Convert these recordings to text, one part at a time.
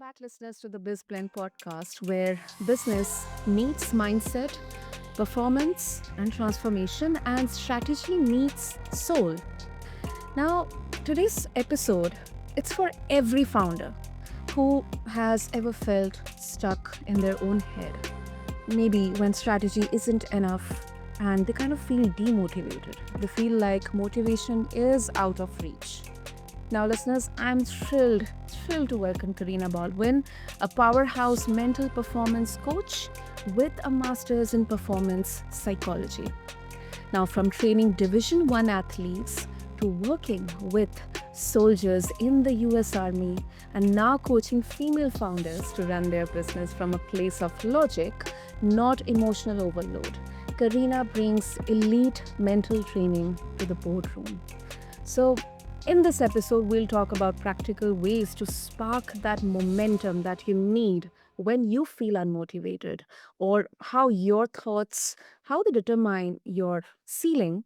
back, listeners, to the BizBlend Podcast, where business meets mindset, performance and transformation, and strategy meets soul. Now, today's episode, it's for every founder who has ever felt stuck in their own head. Maybe when strategy isn't enough and they kind of feel demotivated. They feel like motivation is out of reach. Now, listeners, I'm thrilled to welcome Karina Baldwin, a powerhouse mental performance coach with a master's in performance psychology. Now, from training Division 1 athletes to working with soldiers in the US Army and now coaching female founders to run their business from a place of logic, not emotional overload. Karina brings elite mental training to the boardroom. So, in this episode, we'll talk about practical ways to spark that momentum that you need when you feel unmotivated, or how your thoughts, how they determine your ceiling,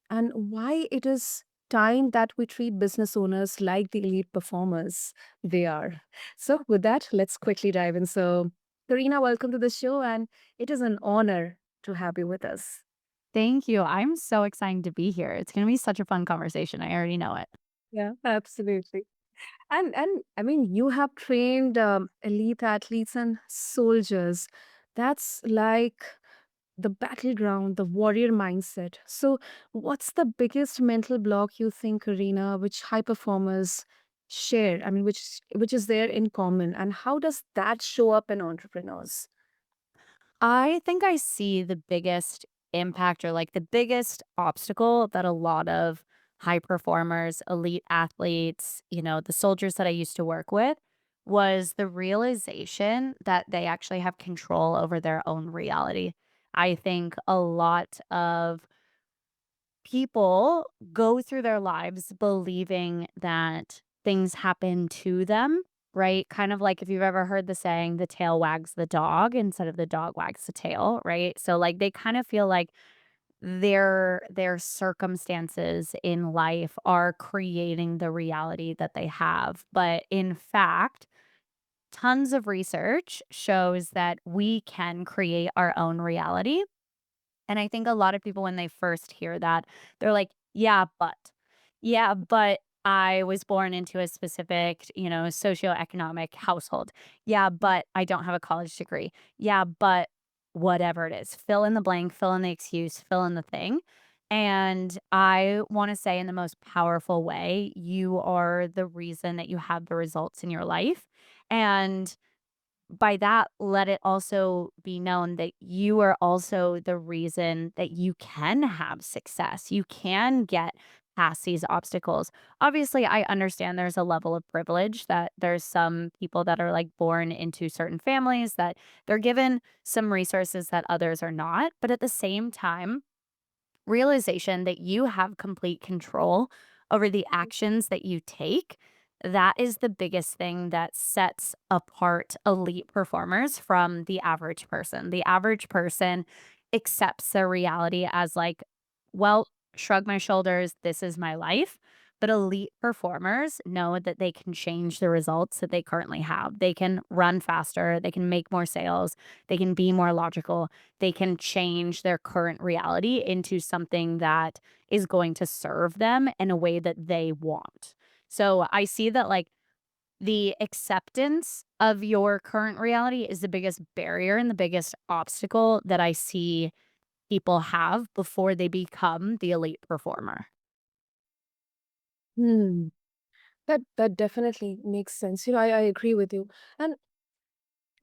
and why it is time that we treat business owners like the elite performers they are. So, with that, let's quickly dive in. So, Karina, welcome to the show, and it is an honor to have you with us. Thank you. I'm so excited to be here. It's going to be such a fun conversation. I already know it. Yeah, absolutely. And I mean, you have trained elite athletes and soldiers. That's like the battleground, the warrior mindset. So, what's the biggest mental block you think, Karina, which high performers share? I mean, which is there in common, and how does that show up in entrepreneurs? I think I see the biggest impact or like the biggest obstacle that a lot of high performers, elite athletes, the soldiers that I used to work with was the realization that they actually have control over their own reality. I think a lot of people go through their lives believing that things happen to them, right? Kind of like if you've ever heard the saying, the tail wags the dog instead of the dog wags the tail, right? So like they kind of feel like their circumstances in life are creating the reality that they have. But in fact, tons of research shows that we can create our own reality, and I think a lot of people, when they first hear that, they're like, yeah, but I was born into a specific, socioeconomic household. Yeah, but I don't have a college degree. Yeah, but whatever it is, fill in the blank, fill in the excuse, fill in the thing. And I want to say, in the most powerful way, you are the reason that you have the results in your life. And by that, let it also be known that you are also the reason that you can have success. You can get past these obstacles. Obviously, I understand there's a level of privilege that there's some people that are like born into certain families that they're given some resources that others are not. But at the same time, realization that you have complete control over the actions that you take, that is the biggest thing that sets apart elite performers from the average person. The average person accepts their reality as like, well, shrug my shoulders, this is my life. But elite performers know that they can change the results that they currently have. They can run faster, they can make more sales, they can be more logical, they can change their current reality into something that is going to serve them in a way that they want. So I see that like the acceptance of your current reality is the biggest barrier and the biggest obstacle that I see people have before they become the elite performer. Hmm. That definitely makes sense. I agree with you. And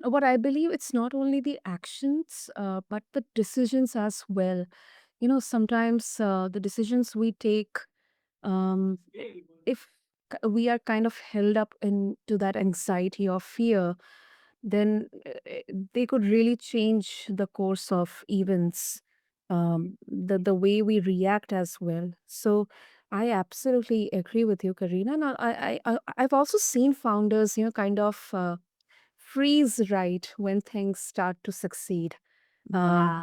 what I believe, it's not only the actions, but the decisions as well. Sometimes the decisions we take, um, if we are kind of held up into that anxiety or fear, then they could really change the course of events, the way we react as well. So I absolutely agree with you, Karina. Now, I've also seen founders, kind of freeze right when things start to succeed. Uh,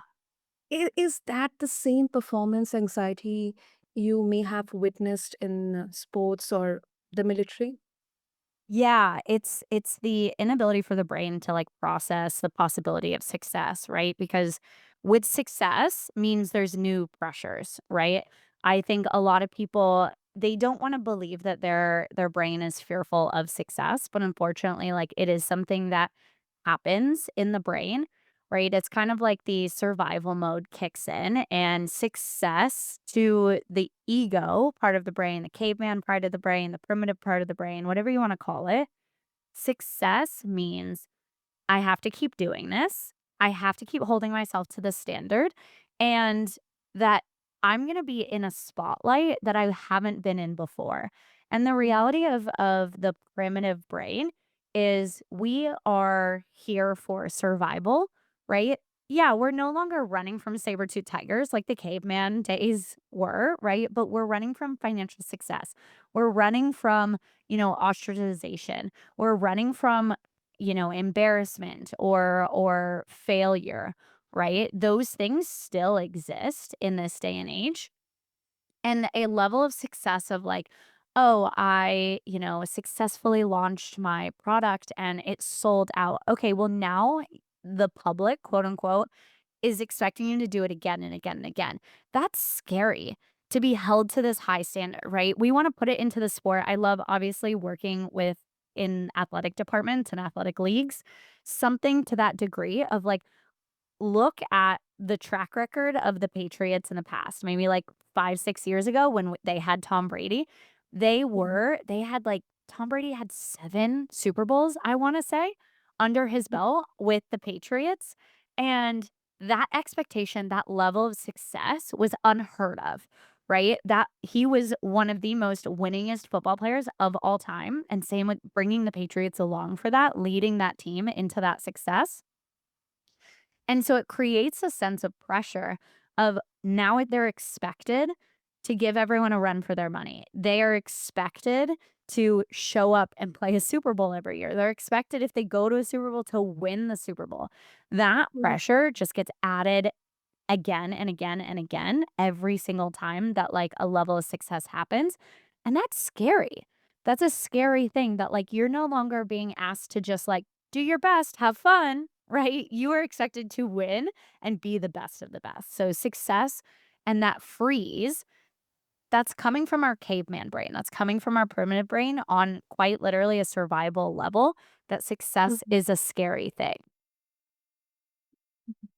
Yeah. is that the same performance anxiety you may have witnessed in sports or the military? Yeah, it's the inability for the brain to, like, process the possibility of success, right? Because with success means there's new pressures, right? I think a lot of people, they don't wanna believe that their brain is fearful of success, but unfortunately, like, it is something that happens in the brain, right? It's kind of like the survival mode kicks in, and success to the ego part of the brain, the caveman part of the brain, the primitive part of the brain, whatever you want to call it, success means I have to keep doing this. I have to keep holding myself to the standard, and that I'm gonna be in a spotlight that I haven't been in before. And the Mhm. reality of the primitive brain is we are here for survival, right? Yeah, we're no longer running from saber-tooth tigers like the caveman days were, right? But we're running from financial success. We're running from, ostracization. We're running from embarrassment or failure, right? Those things still exist in this day and age. And a level of success of like, oh, I, successfully launched my product and it sold out. Okay, well, now the public, quote unquote, is expecting you to do it again and again and again. That's scary to be held to this high standard, right? We want to put it into the sport. I love obviously working with in athletic departments and athletic leagues, something to that degree of like, look at the track record of the Patriots in the past, maybe like 5, 6 years ago when they had Tom Brady. Mhm. They had like Tom Brady had 7 Super Bowls, I wanna say, under his belt with the Patriots, and that expectation, that level of success was unheard of, right? That he was one of the most winningest football players of all time, and same with bringing the Patriots along for that, leading that team into that success. And so it creates a sense of pressure of now they're expected to give everyone a run for their money. They are expected to show up and play a Super Bowl every year. They're expected if they go to a Super Bowl to win the Super Bowl. That Mhm. pressure just gets added again and again and again every single time that, like, a level of success happens, and that's scary. That's a scary thing that, like, you're no longer being asked to just, like, do your best, have fun, right? You are expected to win and be the best of the best. So success and that freeze, that's coming from our caveman brain. That's coming from our primitive brain on quite literally a survival level, that success Mhm. is a scary thing.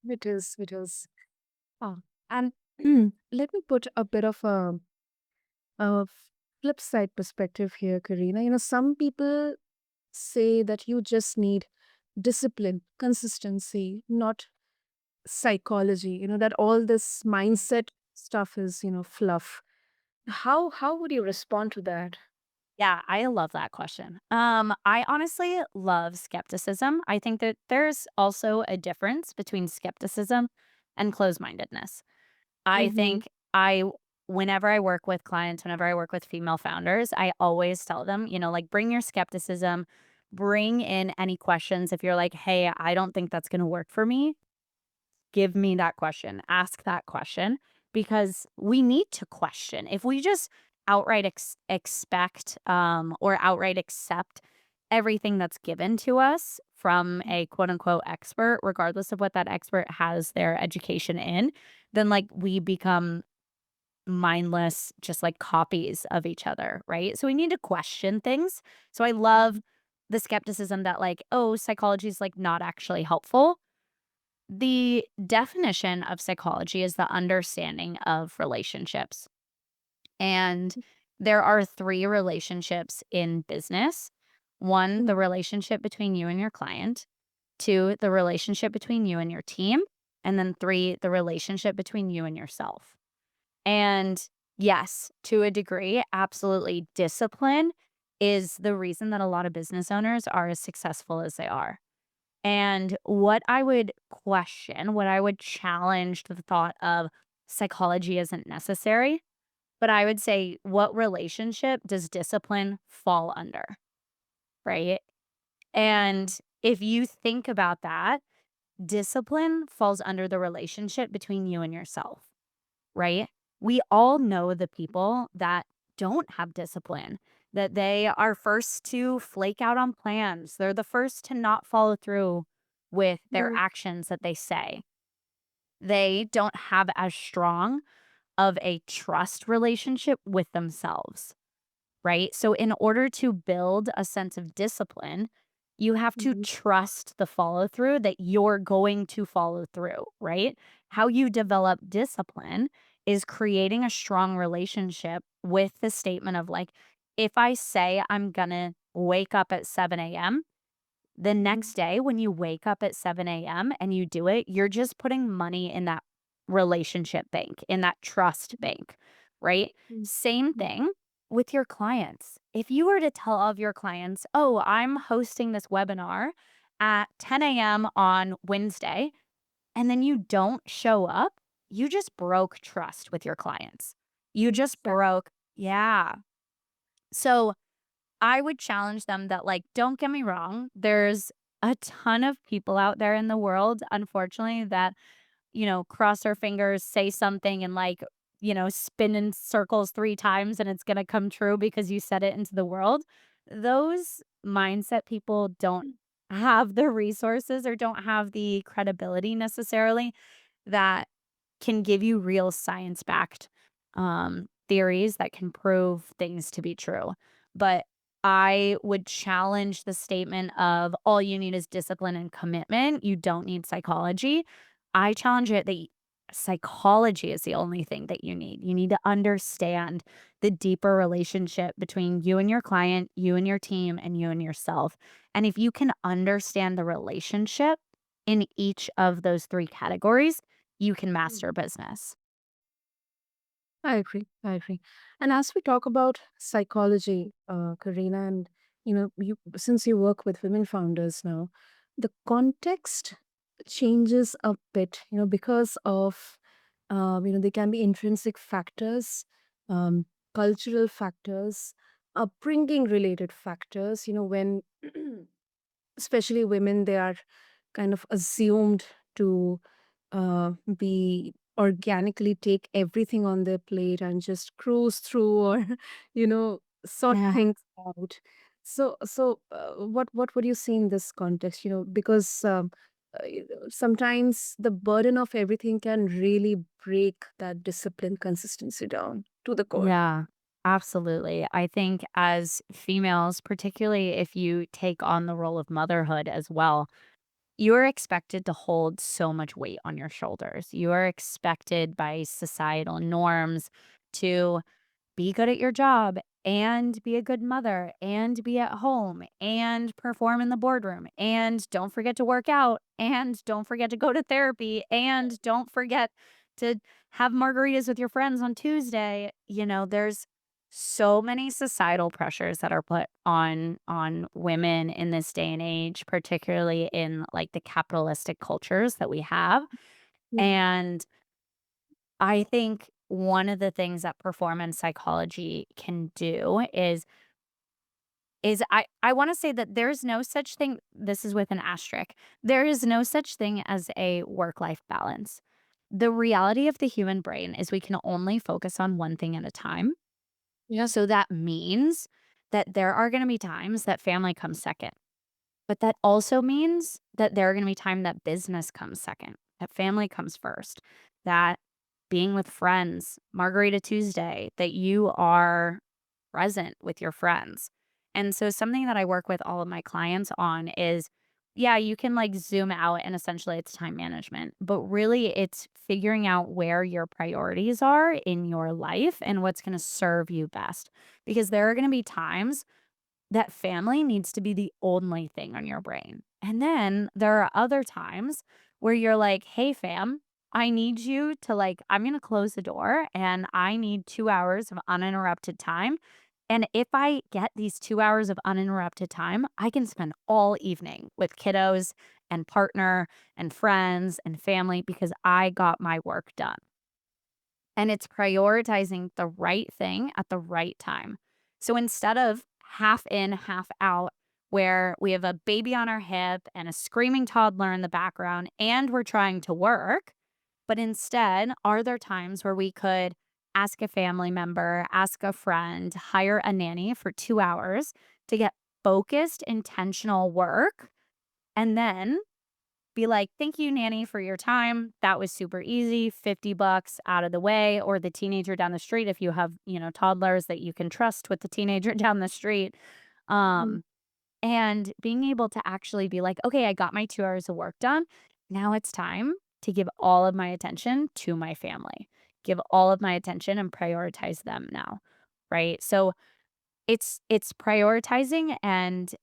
It is. It is. Ah, and let me put a bit of a flip side perspective here, Karina. Some people say that you just need discipline, consistency, not psychology. That all this mindset stuff is, fluff. How would you respond to that? Yeah, I love that question. I honestly love skepticism. I think that there's also a difference between skepticism and closed-mindedness. I Mm-hmm. think I whenever I work with clients, whenever I work with female founders, I always tell them, like, bring your skepticism, bring in any questions. If you're like, "Hey, I don't think that's gonna work for me," give me that question, ask that question, because we need to question. If we just outright expect, or outright accept everything that's given to us from a quote unquote expert, regardless of what that expert has their education in, then like we become mindless, just like copies of each other, right? So we need to question things. So I love the skepticism that like, oh, psychology is like not actually helpful. The definition of psychology is the understanding of relationships. And there are 3 relationships in business. 1, the relationship between you and your client. 2, the relationship between you and your team. And then 3, the relationship between you and yourself. And yes, to a degree, absolutely, discipline is the reason that a lot of business owners are as successful as they are. And what I would question, what I would challenge the thought of psychology isn't necessary, but I would say, what relationship does discipline fall under? Right. And if you think about that, discipline falls under the relationship between you and yourself. Right. We all know the people that don't have discipline. that they are first to flake out on plans. They're the first to not follow through with their Mm, actions that they say. They don't have as strong of a trust relationship with themselves, right? So, in order to build a sense of discipline, you have to mhm, trust the follow through that you're going to follow through, right? How you develop discipline is creating a strong relationship with the statement of like, if I say I'm gonna wake up at 7 a.m., the mhm, next day when you wake up at 7 a.m. and you do it, you're just putting money in that relationship bank, in that trust bank, right? mhm, Same mhm. thing with your clients. If you were to tell all of your clients, oh, I'm hosting this webinar at 10 a.m. on Wednesday, and then you don't show up, you just broke trust with your clients. You just Exactly. broke, yeah. So I would challenge them that, like, don't get me wrong, there's a ton of people out there in the world, unfortunately, that, cross their fingers, say something, and, like, spin in circles 3 times and it's gonna come true because you said it into the world. Those mindset people don't have the resources or don't have the credibility necessarily that can give you real science-backed, theories that can prove things to be true. But I would challenge the statement of all you need is discipline and commitment. You don't need psychology. I challenge it that psychology is the only thing that you need. You need to understand the deeper relationship between you and your client, you and your team, and you and yourself. And if you can understand the relationship in each of those three categories, you can master a business. I agree. I agree. And as we talk about psychology, Karina, and you since you work with women founders now, the context changes a bit. Because of there can be intrinsic factors, um, cultural factors, upbringing related factors. When especially women, they are kind of assumed to be organically take everything on their plate and just cruise through or sort Yeah. things out. So what would you say in this context, because sometimes the burden of everything can really break that discipline consistency down to the core. Yeah, absolutely. I think as females, particularly if you take on the role of motherhood as well, you're expected to hold so much weight on your shoulders. You are expected by societal norms to be good at your job and be a good mother and be at home and perform in the boardroom and don't forget to work out and don't forget to go to therapy and don't forget to have margaritas with your friends on Tuesday. There's so many societal pressures that are put on women in this day and age, particularly in like the capitalistic cultures that we have. Yeah. And I think one of the things that performance psychology can do is I wanna say that there's no such thing, this is with an asterisk, there is no such thing as a work-life balance. The reality of the human brain is we can only focus on one thing at a time. Yeah. So that means that there are gonna be times that family comes second. But that also means that there are gonna be time that business comes second, that family comes first, that being with friends, Margarita Tuesday, that you are present with your friends. And so something that I work with all of my clients on is, yeah, you can like zoom out and essentially it's time management, but really it's figuring out where your priorities are in your life and what's going to serve you best. Because there are going to be times that family needs to be the only thing on your brain. And then there are other times where you're like, "Hey fam, I need you to like I'm going to close the door and I need 2 hours of uninterrupted time. And if I get these 2 hours of uninterrupted time, I can spend all evening with kiddos and partner and friends and family because I got my work done." And it's prioritizing the right thing at the right time. So instead of half in, half out, where we have a baby on our hip and a screaming toddler in the background and we're trying to work, but instead, are there times where we could ask a family member, ask a friend, hire a nanny for 2 hours to get focused, intentional work, and then be like, "Thank you, nanny, for your time. That was super easy. $50 out of the way." Or the teenager down the street, if you have, toddlers that you can trust with the teenager down the street. Mhm. Um, and being able to actually be like, "Okay, I got my 2 hours of work done. Now it's time to give all of my attention to my family. Give all of my attention and prioritize them now." Right? So it's prioritizing and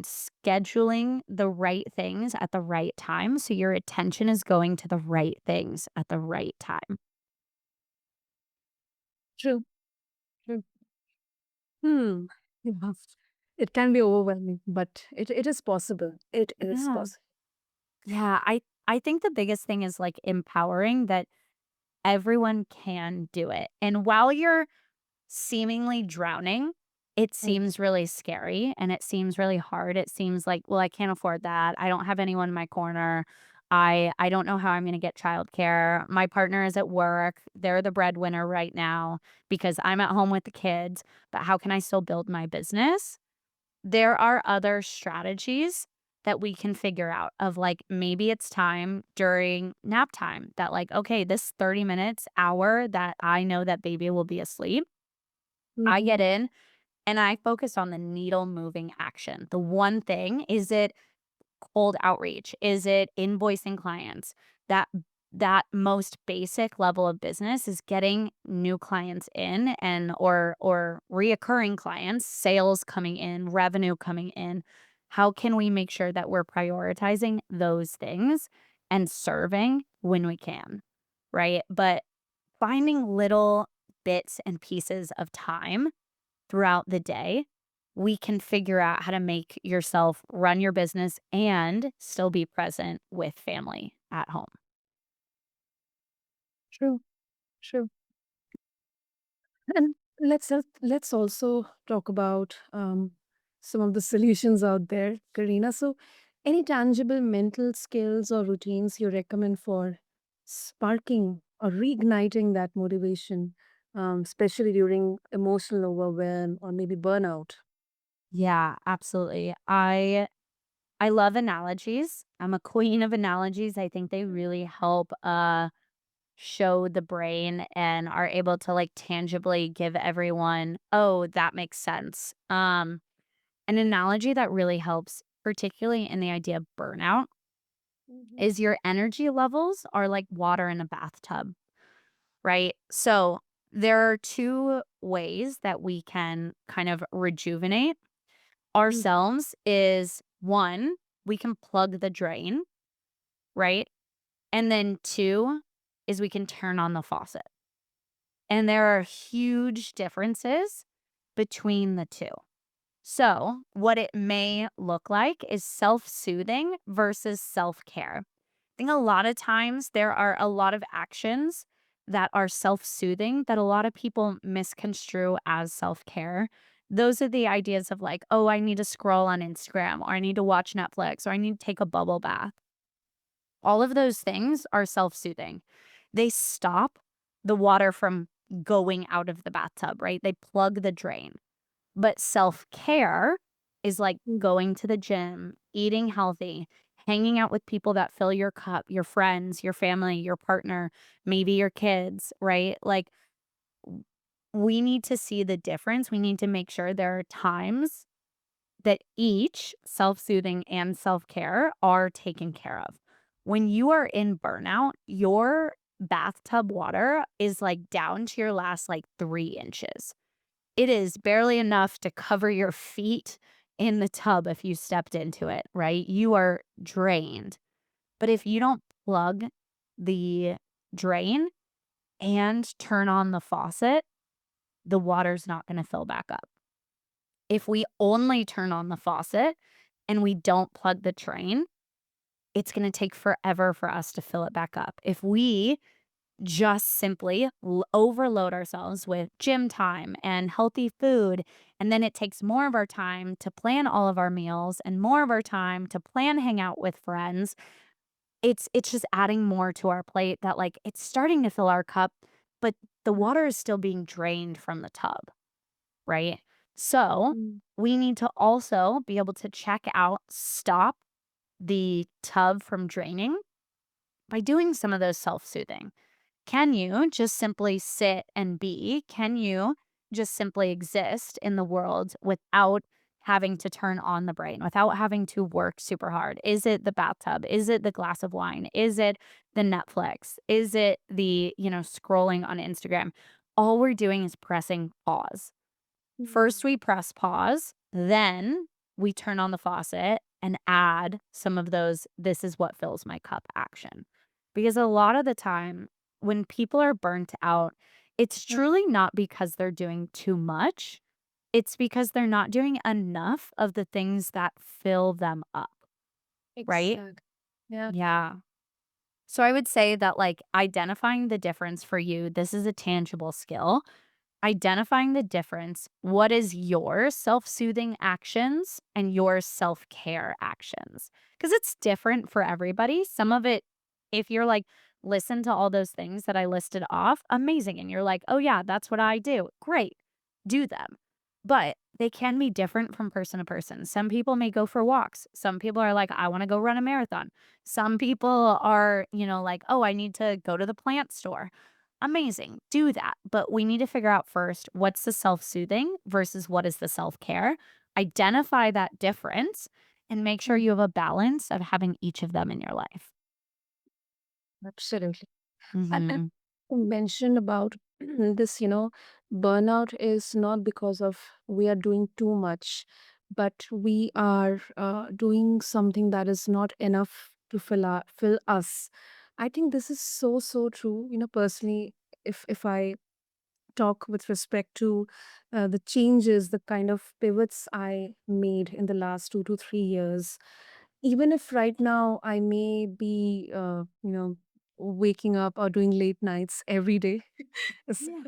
scheduling the right things at the right time, so your attention is going to the right things at the right time. True. True. Hmm. Yeah. It can be overwhelming, but it is possible. It is Yeah. possible. Yeah, I think the biggest thing is, like, empowering that everyone can do it, and while you're seemingly drowning, it Mm. seems really scary and it seems really hard. It seems like, "Well, I can't afford that. I don't have anyone in my corner. I don't know how I'm gonna get childcare. My partner is at work. They're the breadwinner right now because I'm at home with the kids, but how can I still build my business?" There are other strategies that we can figure out of, like, maybe it's time during nap time that, like, okay, this 30 minutes, hour that I know that baby will be asleep, I Mhm. get in and I focus on the needle moving action. The one thing, is it cold outreach? Is it invoicing clients? That that most basic level of business is getting new clients in and or reoccurring clients, sales coming in, revenue coming in. How can we make sure that we're prioritizing those things and serving when we can, right? But finding little bits and pieces of time throughout the day, we can figure out how to make yourself run your business and still be present with family at home. True. True. And let's also talk about some of the solutions out there, Karina. So, any tangible mental skills or routines you recommend for sparking or reigniting that motivation, especially during emotional overwhelm or maybe burnout? Yeah, absolutely. I love analogies. I'm a queen of analogies. I think they really help show the brain and are able to, like, tangibly give everyone, "Oh, that makes sense." An analogy that really helps, particularly in the idea of burnout, Mhm. is your energy levels are like water in a bathtub, right? So there are two ways that we can kind of rejuvenate Mm. ourselves is one, we can plug the drain, right? And then two is we can turn on the faucet. And there are huge differences between the two. So, what it may look like is self soothing versus self care. I think a lot of times there are a lot of actions that are self soothing that a lot of people misconstrue as self care. Those are the ideas of, like, oh, I need to scroll on Instagram, or I need to watch Netflix, or I need to take a bubble bath. All of those things are self soothing. They stop the water from going out of the bathtub, right? They plug the drain. But self-care is like Mm. going to the gym, eating healthy, hanging out with people that fill your cup, your friends, your family, your partner, maybe your kids, right? Like, w we need to see the difference. We need to make sure there are times that each self-soothing and self-care are taken care of. When you are in burnout, your bathtub water is, like, down to your last, like, 3 inches. It is barely enough to cover your feet in the tub if you stepped into it, right? You are drained. But if you don't plug the drain and turn on the faucet, the water's not gonna fill back up. If we only turn on the faucet and we don't plug the drain, it's gonna take forever for us to fill it back up. If we just simply overload ourselves with gym time and healthy food. And then it takes more of our time to plan all of our meals and more of our time to plan hang out with friends. It's just adding more to our plate that, like, it's starting to fill our cup, but the water is still being drained from the tub, right? So Mm. we need to also be able to check out, stop the tub from draining by doing some of those self soothing. Can you just simply sit and be? Can you just simply exist in the world without having to turn on the brain, without having to work super hard? Is it the bathtub? Is it the glass of wine? Is it the Netflix? Is it the, scrolling on Instagram? All we're doing is pressing pause. First, Mm. we press pause, then we turn on the faucet and add some of those "this is what fills my cup" action. Because a lot of the time, when people are burnt out, it's Yeah, truly not because they're doing too much, it's because they're not doing enough of the things that fill them up, right? exact. Yeah. Yeah. So I would say that, like, identifying the difference for you, this is a tangible skill. Identifying the difference. What is your self-soothing actions and your self-care actions? Because it's different for everybody. Some of it, if you're like, listen to all those things that I listed off, amazing. And you're like, oh, yeah, that's what I do. Great. Do them. But they can be different from person to person. Some people may go for walks. Some people are like, I want to go run a marathon. Some people are, like, oh, I need to go to the plant store. Amazing. Do that. But we need to figure out first what's the self soothing versus what is the self care. Identify that difference and make sure Mm. you have a balance of having each of them in your life. Absolutely. And Hmm. you mentioned about this, burnout is not because of we are doing too much, but we are doing something that is not enough to fill us. I think this is so so true. Personally, if I talk with respect to the changes, the kind of pivots I made in the last 2 to 3 years, even if right now I may be, waking up or doing late nights every day, it's Yeah.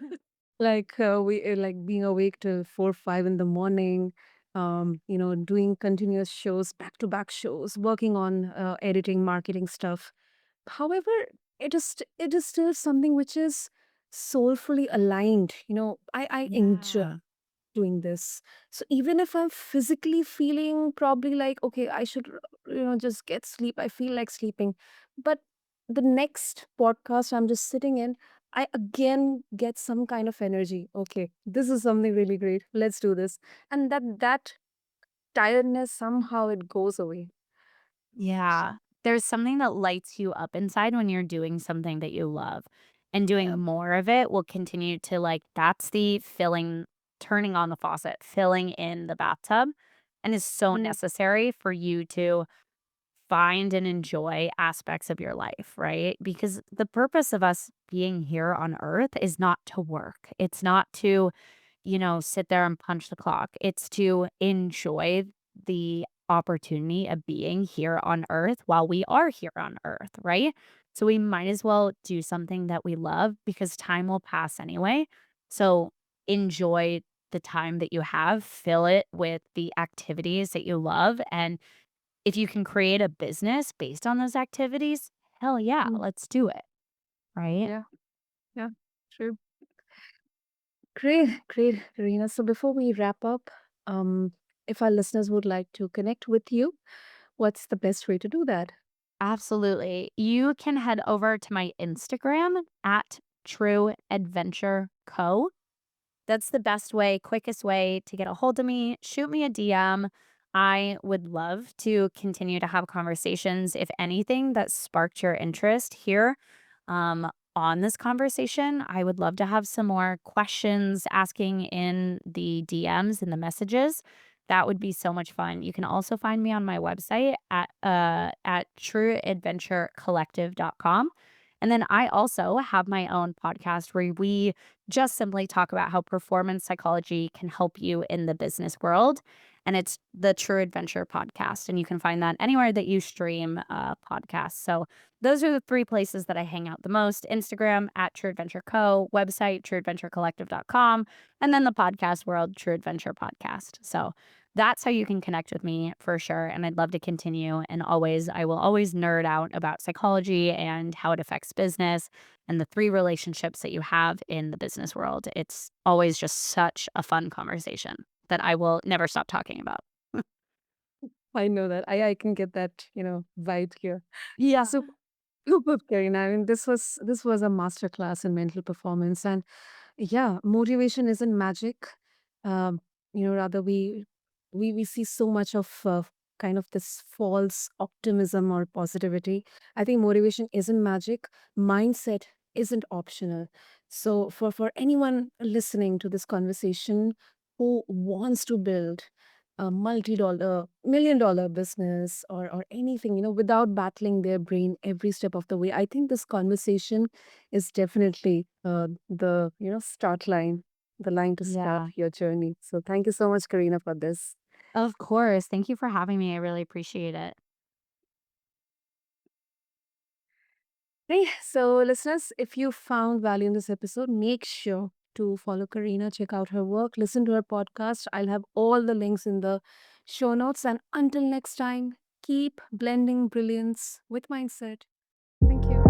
like we like being awake till 4 or 5 in the morning, doing continuous shows, back to back shows, working on editing, marketing stuff. However, it is still something which is soulfully aligned. I enjoy Yeah. doing this. So even if I'm physically feeling probably like, okay, I should, just get sleep, I feel like sleeping. But the next podcast I'm just sitting in, I again get some kind of energy. Okay, this is something really great. Let's do this. And that tiredness somehow it goes away. Yeah. There's something that lights you up inside when you're doing something that you love. And doing Yeah. more of it will continue to, like, that's the filling, turning on the faucet, filling in the bathtub, and is so Mm, necessary for you to find and enjoy aspects of your life, right? Because the purpose of us being here on earth is not to work. It's not to, sit there and punch the clock. It's to enjoy the opportunity of being here on earth while we are here on earth, right? So we might as well do something that we love because time will pass anyway. So enjoy the time that you have, fill it with the activities that you love, and if you can create a business based on those activities, hell yeah, mm, let's do it, right? yeah, yeah, true. Great, great, Karina. So before we wrap up, if our listeners would like to connect with you, what's the best way to do that? Absolutely. You can head over to my Instagram at True Adventure Co. That's the best way, quickest way to get a hold of me. Shoot me a DM. I would love to continue to have conversations. If anything that sparked your interest here on this conversation, I would love to have some more questions asking in the DMs and the messages. That would be so much fun. You can also find me on my website at trueadventurecollective.com. And then I also have my own podcast where we just simply talk about how performance psychology can help you in the business world. And it's the True Adventure Podcast. And you can find that anywhere that you stream podcasts. So those are the three places that I hang out the most: Instagram at True Adventure Co., website, trueadventurecollective.com, and then the podcast world, True Adventure Podcast. So that's how you can connect with me for sure. And I'd love to continue. And I will always nerd out about psychology and how it affects business and the three relationships that you have in the business world. It's always just such a fun conversation that I will never stop talking about. I know that. I can get that, vibe here. Yeah. So superb, Karina. I mean, this was a masterclass in mental performance, and yeah, motivation isn't magic. Um, rather we see so much of kind of this false optimism or positivity. I think motivation isn't magic. Mindset isn't optional. So for anyone listening to this conversation who wants to build a multi-dollar, million-dollar business or anything, without battling their brain every step of the way, I think this conversation is definitely the start line, the line to start Yeah. your journey. So thank you so much, Karina, for this. Of course. Thank you for having me. I really appreciate it. Hey, so listeners, if you found value in this episode, make sure to follow Karina, check out her work, listen to her podcast. I'll have all the links in the show notes. And until next time, keep blending brilliance with mindset. Thank you.